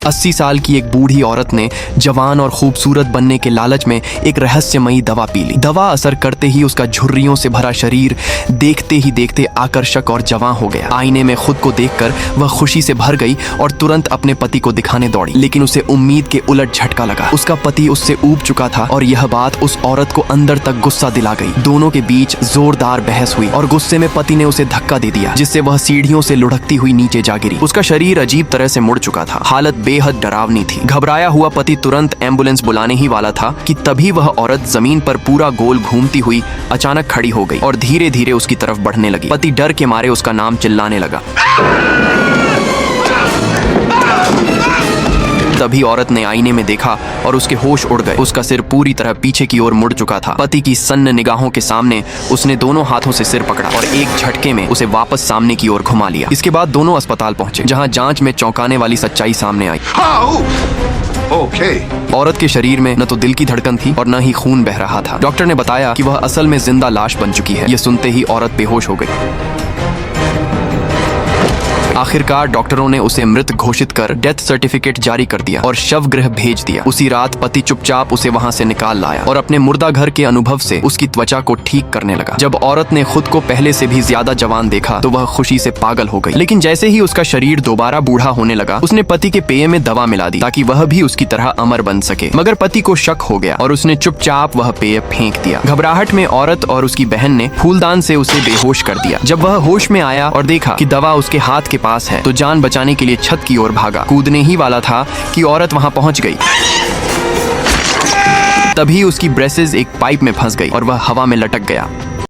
80 साल की एक बूढ़ी औरत ने जवान और खूबसूरत बनने के लालच में एक रहस्यमयी दवा पी ली। दवा असर करते ही उसका झुर्रियों से भरा शरीर देखते ही देखते आकर्षक और जवां हो गया। आईने में खुद को देखकर वह खुशी से भर गई और तुरंत अपने पति को दिखाने दौड़ी, लेकिन उसे उम्मीद के उलट झटका लगा। उसका पति उससे ऊब चुका था और यह बात उस औरत को अंदर तक गुस्सा दिला गई। दोनों के बीच जोरदार बहस हुई और गुस्से में पति ने उसे धक्का दे दिया, जिससे वह सीढ़ियों से लुढ़कती हुई नीचे जा गिरी। उसका शरीर अजीब तरह से मुड़ चुका था। हालत बेहद डरावनी थी। घबराया हुआ पति तुरंत एम्बुलेंस बुलाने ही वाला था कि तभी वह औरत जमीन पर पूरा गोल घूमती हुई अचानक खड़ी हो गई और धीरे धीरे उसकी तरफ बढ़ने लगी। पति डर के मारे उसका नाम चिल्लाने लगा। तभी औरत ने आईने में देखा और उसके होश उड़ गए। उसका सिर पूरी तरह पीछे की ओर मुड़ चुका था। पति की सन्न निगाहों के सामने उसने दोनों हाथों से सिर पकड़ा और एक झटके में उसे वापस सामने की ओर घुमा लिया। इसके बाद दोनों अस्पताल पहुंचे, जहां जांच में चौंकाने वाली सच्चाई सामने आई। औरत के शरीर में न तो दिल की धड़कन थी और न ही खून बह रहा था। डॉक्टर ने बताया कि वह असल में जिंदा लाश बन चुकी है। यह सुनते ही औरत बेहोश हो गई। आखिरकार डॉक्टरों ने उसे मृत घोषित कर डेथ सर्टिफिकेट जारी कर दिया और शव गृह भेज दिया। उसी रात पति चुपचाप उसे वहां से निकाल लाया और अपने मुर्दा घर के अनुभव से उसकी त्वचा को ठीक करने लगा। जब औरत ने खुद को पहले से भी ज्यादा जवान देखा तो वह खुशी से पागल हो गई। लेकिन जैसे ही उसका शरीर दोबारा बूढ़ा होने लगा, उसने पति के पेय में दवा मिला दी ताकि वह भी उसकी तरह अमर बन सके। मगर पति को शक हो गया और उसने चुपचाप वह पेय फेंक दिया। घबराहट में औरत और उसकी बहन ने फूलदान से उसे बेहोश कर दिया। जब वह होश में आया और देखा कि दवा उसके हाथ के पास है, तो जान बचाने के लिए छत की ओर भागा। कूदने ही वाला था कि औरत वहां पहुंच गई। तभी उसकी ब्रेसेस एक पाइप में फंस गई और वह हवा में लटक गया।